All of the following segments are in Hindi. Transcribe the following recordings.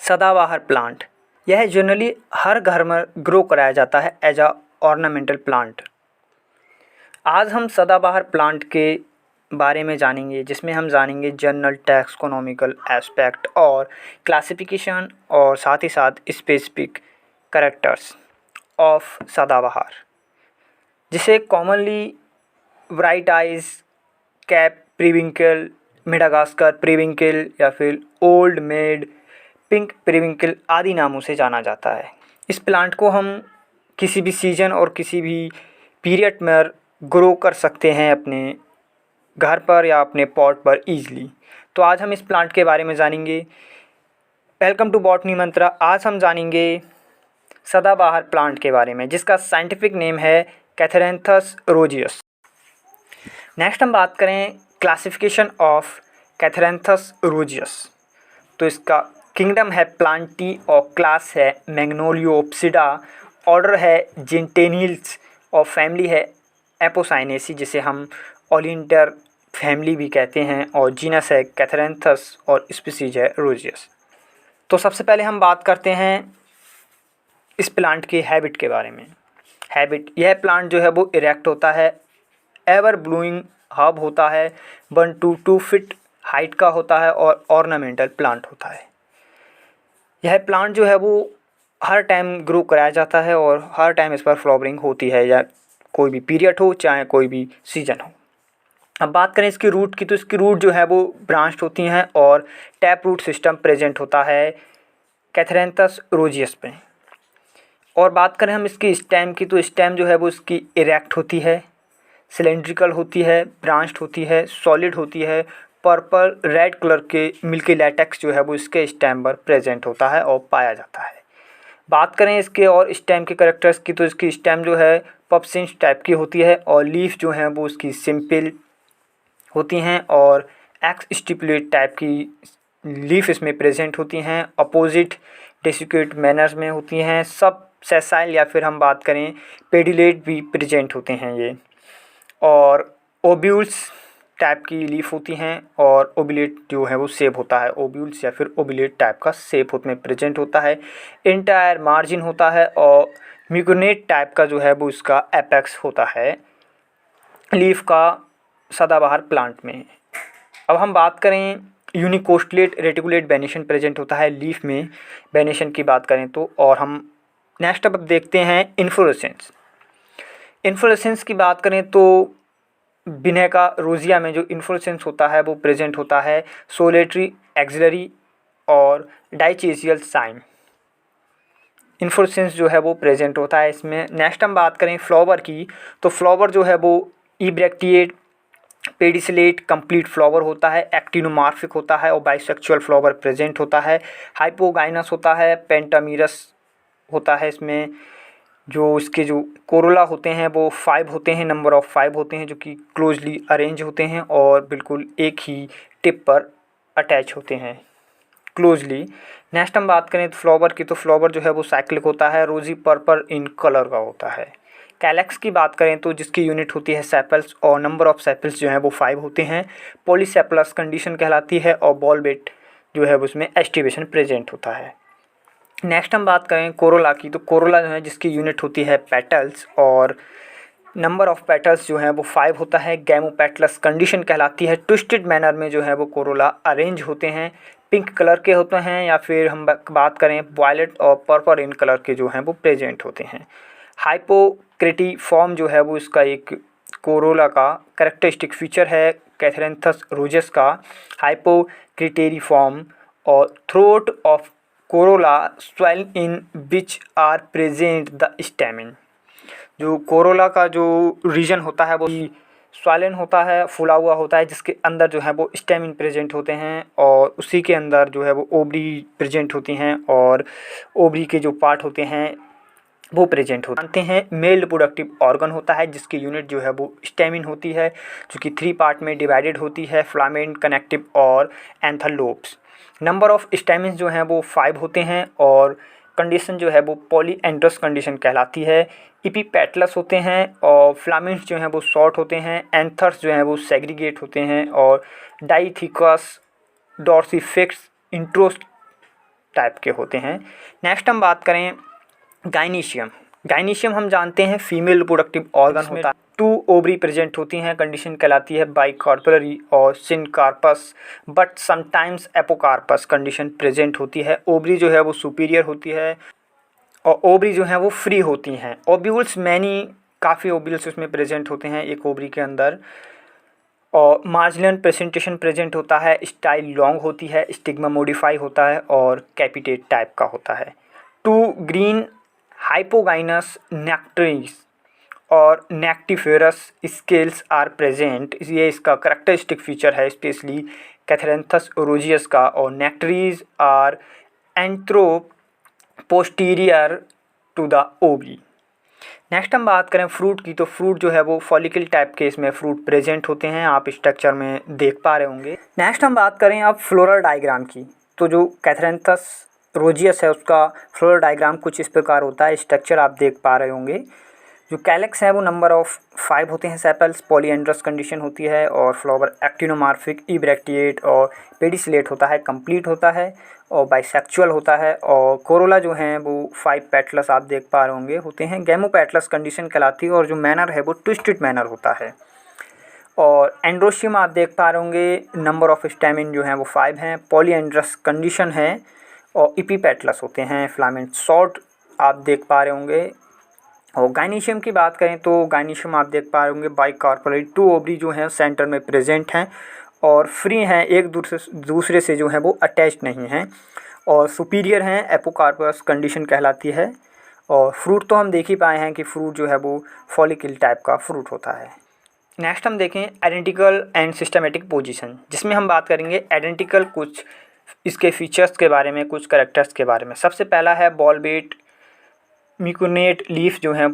सदाबहार प्लांट, यह जनरली हर घर में ग्रो कराया जाता है एज अ ऑर्नामेंटल प्लांट। आज हम सदाबहार प्लांट के बारे में जानेंगे, जिसमें हम जानेंगे जनरल टैक्सोनॉमिकल एस्पेक्ट और क्लासिफिकेशन और साथ ही साथ स्पेसिफिक कैरेक्टर्स ऑफ सदाबहार, जिसे commonly bright eyes, cape periwinkle, Madagascar periwinkle या फिर ओल्ड मेड, पिंक प्रीविंकल आदि नामों से जाना जाता है। इस प्लांट को हम किसी भी सीजन और किसी भी पीरियड में ग्रो कर सकते हैं अपने घर पर या अपने पॉट पर ईजिली। तो आज हम इस प्लांट के बारे में जानेंगे। वेलकम टू बॉटनी मंत्रा। आज हम जानेंगे सदाबहार प्लांट के बारे में, जिसका साइंटिफिक नेम है कैथेरेंथस रोजियस। नेक्स्ट हम बात करें क्लासिफिकेशन ऑफ कैथेरेंथस रोजियस। तो इसका किंगडम है प्लांटी और क्लास है मैग्नोलियोप्सिडा, ऑर्डर है जिंटेनिल्स और फैमिली है एपोसाइनेसी, जिसे हम ओलिएंडर फैमिली भी कहते हैं, और जीनस है कैथेरेंथस और स्पीसीज है रोजियस। तो सबसे पहले हम बात करते हैं इस प्लांट के हैबिट के बारे में। हैबिट, यह प्लांट जो है वो इरेक्ट होता है, एवर ब्लूइंग हर्ब होता है, 1 to 2 फीट हाइट का होता है और ऑर्नामेंटल प्लांट होता है। यह प्लांट जो है वो हर टाइम ग्रो कराया जाता है और हर टाइम इस पर फ्लावरिंग होती है, या कोई भी पीरियड हो चाहे कोई भी सीजन हो। अब बात करें इसकी रूट की, तो इसकी रूट जो है वो ब्रांच्ड होती हैं और टैप रूट सिस्टम प्रेजेंट होता है कैथेरेंथस रोजियस पे। और बात करें हम इसकी स्टेम की, तो स्टेम जो है वो इसकी इरेक्ट होती है, सिलेंड्रिकल होती है, ब्रांच्ड होती है, सॉलिड होती है, पर्पल रेड कलर के मिल्की लैटेक्स जो है वो इसके स्टेम पर प्रेजेंट होता है और पाया जाता है। बात करें इसके और स्टेम के कैरेक्टर्स की, तो इसकी स्टेम जो है पपसिंच टाइप की होती है और लीफ जो है वो उसकी सिंपल होती हैं और एक्स स्टिपुलेट टाइप की लीफ इसमें प्रेजेंट होती हैं, अपोजिट डेसिक्यूट मैनर्स में होती हैं। सब सेसाइल या फिर हम बात करें पेडिलेट भी प्रेजेंट होते हैं ये, और ओब्यूल्स टाइप की लीफ होती हैं और ओबुलेट जो है वो शेप होता है, ओब्यूल्स या फिर ओबुलेट टाइप का शेप उसमें प्रेजेंट होता है। इंटायर मार्जिन होता है और म्यूकोनेट टाइप का जो है वो इसका एपेक्स होता है लीफ का सदाबहार प्लांट में। अब हम बात करें यूनिकोस्टलेट रेटिकुलेट वेनेशन प्रेजेंट होता है लीफ में वेनेशन की बात करें तो। और हम नेक्स्ट अब देखते हैं इन्फ्लोरेसेंस। इन्फ्लोरेसेंस की बात करें तो बिनेका रोजिया में जो इन्फ्लोरेसेंस होता है वो प्रेजेंट होता है सोलेटरी, एक्सिलरी और डाइचेसियल साइन। इन्फ्लोरेसेंस जो है वो प्रेजेंट होता है इसमें। नेक्स्ट हम बात करें फ्लावर की, तो फ्लावर जो है वो इब्रेक्टिएट, पेडिसिलेट कंप्लीट फ्लावर होता है, एक्टिनोमार्फिक होता है और बाइसेक्सुअल फ्लावर प्रेजेंट होता है। हाइपोगाइनस होता है, पेंटामीरस होता है इसमें। जो इसके जो कोरोला होते हैं वो 5 होते हैं, नंबर ऑफ 5 होते हैं, जो कि क्लोजली अरेंज होते हैं और बिल्कुल एक ही टिप पर अटैच होते हैं क्लोजली। नेक्स्ट हम बात करें तो फ्लावर की, तो फ्लावर जो है वो साइक्लिक होता है, रोजी पर्पल इन कलर का होता है। कैलेक्स की बात करें तो जिसकी यूनिट होती है सेपल्स और नंबर ऑफ सेपल्स जो हैं वो 5 होते हैं, पॉलीसेपलस कंडीशन कहलाती है और बॉल बेट जो है उसमें एस्टिवेशन प्रेजेंट होता है। नेक्स्ट हम बात करें कोरोला की, तो कोरोला जो है जिसकी यूनिट होती है पेटल्स और नंबर ऑफ पेटल्स जो है वो 5 होता है, गैमोपेटलस कंडीशन कहलाती है। ट्विस्टेड मैनर में जो है वो कोरोला अरेंज होते हैं, पिंक कलर के होते हैं, या फिर हम बात करें वायलेट और पर्पल इन कलर के जो हैं वो प्रेजेंट होते हैं। हाइपोक्रेटी फॉर्म जो है वो इसका एक कोरोला का कैरेक्टरिस्टिक फीचर है कैथेरेंथस रोजियस का, हाइपोक्रिटेरी फॉर्म। और throat of corolla swell in which are present the stamen. जो कोरोला का जो रीजन होता है वो स्वालन होता है, फूला हुआ होता है, जिसके अंदर जो है वो स्टेमिन प्रेजेंट होते हैं और उसी के अंदर जो है वो ओवरी प्रेजेंट होती हैं और ओवरी के जो पार्ट होते हैं वो प्रेजेंट होते हैं। मेल रिप्रोडक्टिव ऑर्गन होता है जिसकी यूनिट जो है वो स्टेमिन होती है, जो कि 3 पार्ट में डिवाइडेड होती है, फ्लामेंट, कनेक्टिव और एंथर लोब्स। नंबर ऑफ स्टेमिन्स जो हैं वो 5 होते हैं और कंडीशन जो है वो पॉलीएंड्रस कंडीशन कहलाती है। इपीपेटलस होते हैं और फ्लामेंट्स जो हैं वो शॉर्ट होते हैं, एंथर्स जो हैं वो सेग्रीगेट होते हैं और डाइथिकस डॉर्सिफिक्स टाइप के होते हैं। नेक्स्ट हम बात करें गाइनीशियम। गाइनीशियम हम जानते हैं फीमेल रिप्रोडक्टिव ऑर्गन होता है। 2 ओवरी प्रेजेंट होती हैं, कंडीशन कहलाती है बाइकार्पलरी और syncarpous, but sometimes apocarpous condition present होती है। ओवरी जो है वो सुपीरियर होती है और ओवरी जो है वो फ्री होती हैं। ओव्यूल्स काफ़ी ओव्यूल्स उसमें प्रेजेंट होते हैं एक ओवरी के अंदर। और मार्जिनल प्रेजेंटेशन प्रेजेंट होता है, स्टाइल लॉन्ग होती है, स्टिग्मा मॉडिफाई होता है और कैपिटेट टाइप का होता है। 2 ग्रीन हाइपोगाइनस नेक्टरीज और नेक्टिफेरस स्केल्स आर प्रेजेंट, ये इसका करेक्टरिस्टिक फीचर है स्पेशली कैथरेंथस ओरोजियस का। और nectaries are anteroposterior to the ovary. Next हम बात करें फ्रूट की, तो फ्रूट जो है वो फॉलिकल टाइप के इसमें फ्रूट प्रेजेंट होते हैं, आप स्ट्रक्चर में देख पा रहे होंगे। नेक्स्ट हम बात करें अब फ्लोरल डायग्राम की, तो जो कैथरेंथस रोजियस है उसका फ्लोरल डायग्राम कुछ इस प्रकार होता है, स्ट्रक्चर आप देख पा रहे होंगे। जो कैलेक्स है वो नंबर ऑफ 5 होते हैं, सेपल्स पॉलीएंड्रस कंडीशन होती है और फ्लावर एक्टिनोमार्फिक इब्रेक्टिएट और पेडिसिलेट होता है, कंप्लीट होता है और बाइसेक्चुअल होता है। और कोरोला जो हैं वो 5 पेटलस आप देख पा रहे होंगे होते हैं, गैमोपेटलस कंडीशन कहलाती है और जो मैनर है वो ट्विस्टेड मैनर होता है। और एंड्रोशियम आप देख पा रहे होंगे, नंबर ऑफ स्टैमिन जो हैं वो 5 हैं, पॉलीएंड्रस कंडीशन है और इपीपेटलस होते हैं, फिलामेंट शॉर्ट आप देख पा रहे होंगे। और गाइनीशियम की बात करें तो गाइनीशियम आप देख पा रहे होंगे बाइकार्पोरेट, 2 ओवरी जो हैं सेंटर में प्रेजेंट हैं और फ्री हैं, एक दूसरे से जो है वो अटैच्ड नहीं हैं और सुपीरियर हैं, एपोकार्पस कंडीशन कहलाती है। और फ्रूट तो हम देख ही पाए हैं कि फ्रूट जो है वो फॉलिकल टाइप का फ्रूट होता है। नेक्स्ट हम देखें आइडेंटिकल एंड सिस्टमेटिक पोजीशन, जिसमें हम बात करेंगे आइडेंटिकल कुछ इसके फीचर्स के बारे में, कुछ करैक्टर्स के बारे में। सबसे पहला है बॉल बेट मिकुनेट लीफ जो है,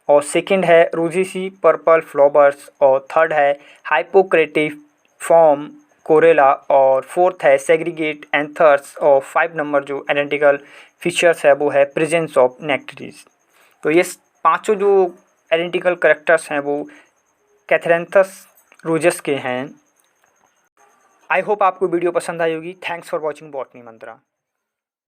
और सेकंड है रोजीसी पर्पल फ्लावर्स, और थर्ड है हाइपोक्रेटिव फॉर्म कोरेला, और फोर्थ है सेग्रीगेट एंथर्स, और 5 नंबर जो आइडेंटिकल फीचर्स है वो है प्रेजेंस ऑफ नेक्टरीज। तो ये पांचों जो आइडेंटिकल करैक्टर्स हैं वो कैथरेंथस रोजस के हैं। आई होप आपको वीडियो पसंद आई होगी। Thanks for watching botany Mantra.